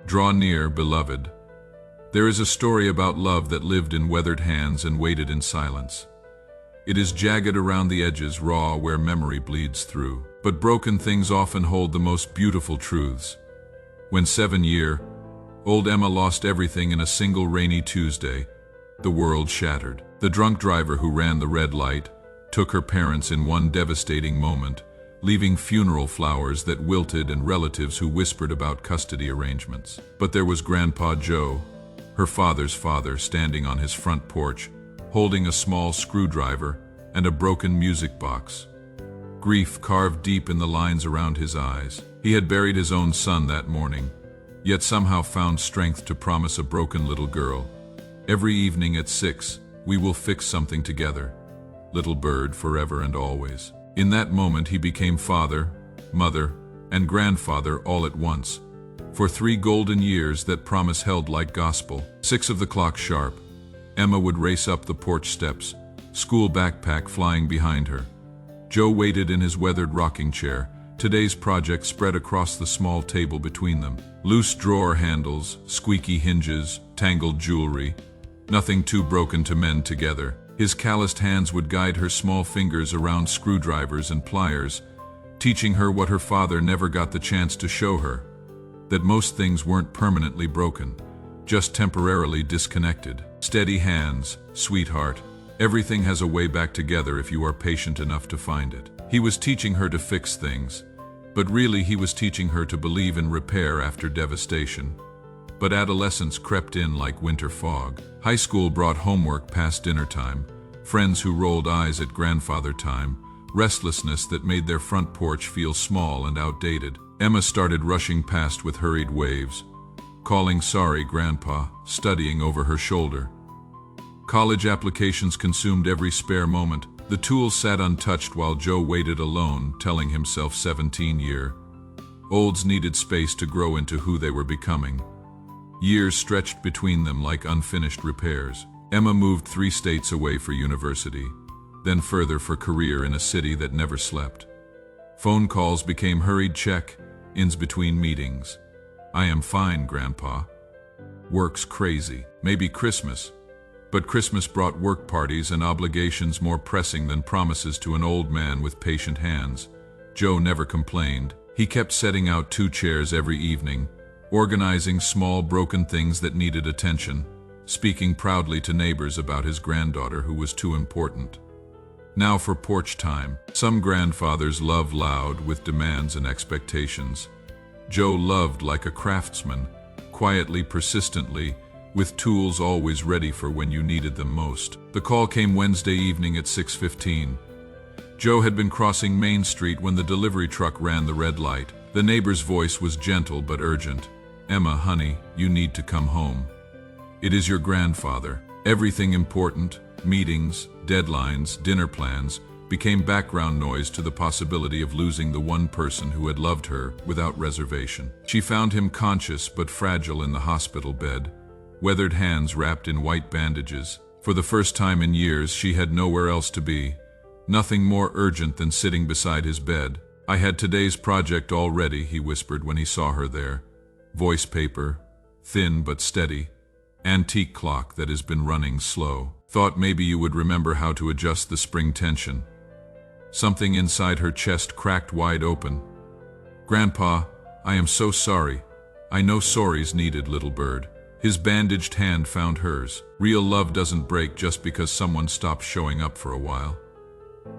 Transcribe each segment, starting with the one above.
Draw near, beloved. There is a story about love that lived in weathered hands and waited in silence. It is jagged around the edges, raw where memory bleeds through. But broken things often hold the most beautiful truths. When 7-year-old Emma lost everything in a single rainy Tuesday, the world shattered. The drunk driver who ran the red light took her parents in one devastating moment, leaving funeral flowers that wilted and relatives who whispered about custody arrangements. But there was Grandpa Joe, her father's father, standing on his front porch, holding a small screwdriver and a broken music box. Grief carved deep in the lines around his eyes. He had buried his own son that morning, yet somehow found strength to promise a broken little girl, "Every evening at 6, we will fix something together. Little bird, forever and always." In that moment he became father, mother, and grandfather all at once. For 3 golden years that promise held like gospel. 6 of the clock sharp, Emma would race up the porch steps, school backpack flying behind her. Joe waited in his weathered rocking chair, today's project spread across the small table between them. Loose drawer handles, squeaky hinges, tangled jewelry, nothing too broken to mend together. His calloused hands would guide her small fingers around screwdrivers and pliers, teaching her what her father never got the chance to show her, that most things weren't permanently broken, just temporarily disconnected. Steady hands, sweetheart. Everything has a way back together if you are patient enough to find it. He was teaching her to fix things, but really he was teaching her to believe in repair after devastation. But adolescence crept in like winter fog. High school brought homework past dinner time, friends who rolled eyes at grandfather time, restlessness that made their front porch feel small and outdated. Emma started rushing past with hurried waves, calling sorry Grandpa, studying over her shoulder. College applications consumed every spare moment. The tools sat untouched while Joe waited alone, telling himself 17-year-olds needed space to grow into who they were becoming. Years stretched between them like unfinished repairs. Emma moved 3 states away for university, then further for career in a city that never slept. Phone calls became hurried check-ins between meetings. "I am fine, Grandpa." "Work's crazy." Maybe Christmas. But Christmas brought work parties and obligations more pressing than promises to an old man with patient hands. Joe never complained. He kept setting out 2 chairs every evening, organizing small broken things that needed attention, speaking proudly to neighbors about his granddaughter who was too important. Now for porch time. Some grandfathers love loud with demands and expectations. Joe loved like a craftsman, quietly, persistently, with tools always ready for when you needed them most. The call came Wednesday evening at 6:15. Joe had been crossing Main Street when the delivery truck ran the red light. The neighbor's voice was gentle but urgent. "Emma, honey, you need to come home. It is your grandfather." Everything important, meetings, deadlines, dinner plans, became background noise to the possibility of losing the one person who had loved her without reservation. She found him conscious but fragile in the hospital bed, weathered hands wrapped in white bandages. For the first time in years, she had nowhere else to be. Nothing more urgent than sitting beside his bed. "I had today's project all ready," he whispered when he saw her there. "Voice paper, thin but steady. Antique clock that has been running slow. Thought maybe you would remember how to adjust the spring tension." Something inside her chest cracked wide open. "Grandpa, I am so sorry. I know sorry's needed, little bird." His bandaged hand found hers. Real love doesn't break just because someone stops showing up for a while.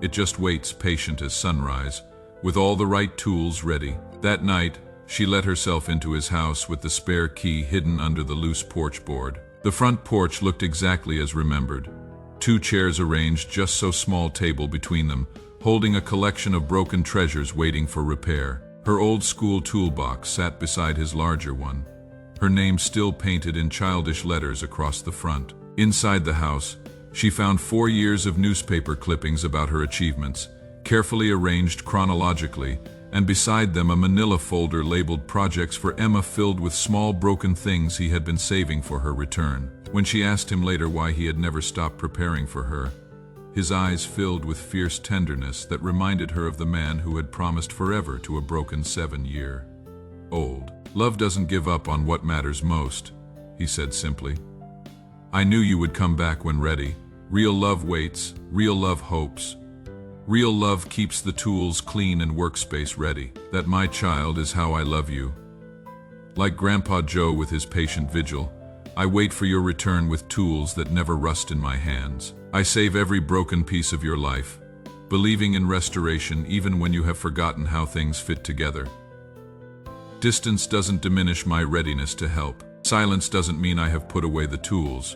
It just waits, patient as sunrise, with all the right tools ready. That night, she let herself into his house with the spare key hidden under the loose porch board. The front porch looked exactly as remembered. 2 chairs arranged, just so small table between them, holding a collection of broken treasures waiting for repair. Her old school toolbox sat beside his larger one, her name still painted in childish letters across the front. Inside the house, she found 4 years of newspaper clippings about her achievements, carefully arranged chronologically, and beside them a manila folder labeled projects for Emma, filled with small broken things he had been saving for her return. When she asked him later why he had never stopped preparing for her, his eyes filled with fierce tenderness that reminded her of the man who had promised forever to a broken 7-year-old. Love doesn't give up on what matters most, he said simply. I knew you would come back when ready. Real love waits, real love hopes. Real love keeps the tools clean and workspace ready. That, my child, is how I love you. Like Grandpa Joe with his patient vigil, I wait for your return with tools that never rust in my hands. I save every broken piece of your life, believing in restoration even when you have forgotten how things fit together. Distance doesn't diminish my readiness to help. Silence doesn't mean I have put away the tools.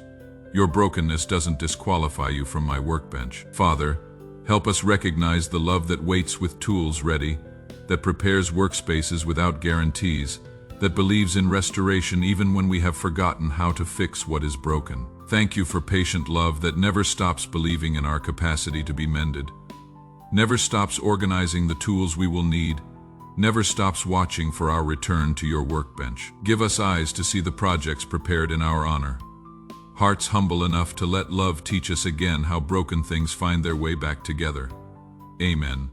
Your brokenness doesn't disqualify you from my workbench. Father, help us recognize the love that waits with tools ready, that prepares workspaces without guarantees, that believes in restoration even when we have forgotten how to fix what is broken. Thank you for patient love that never stops believing in our capacity to be mended, never stops organizing the tools we will need, never stops watching for our return to your workbench. Give us eyes to see the projects prepared in our honor, hearts humble enough to let love teach us again how broken things find their way back together. Amen.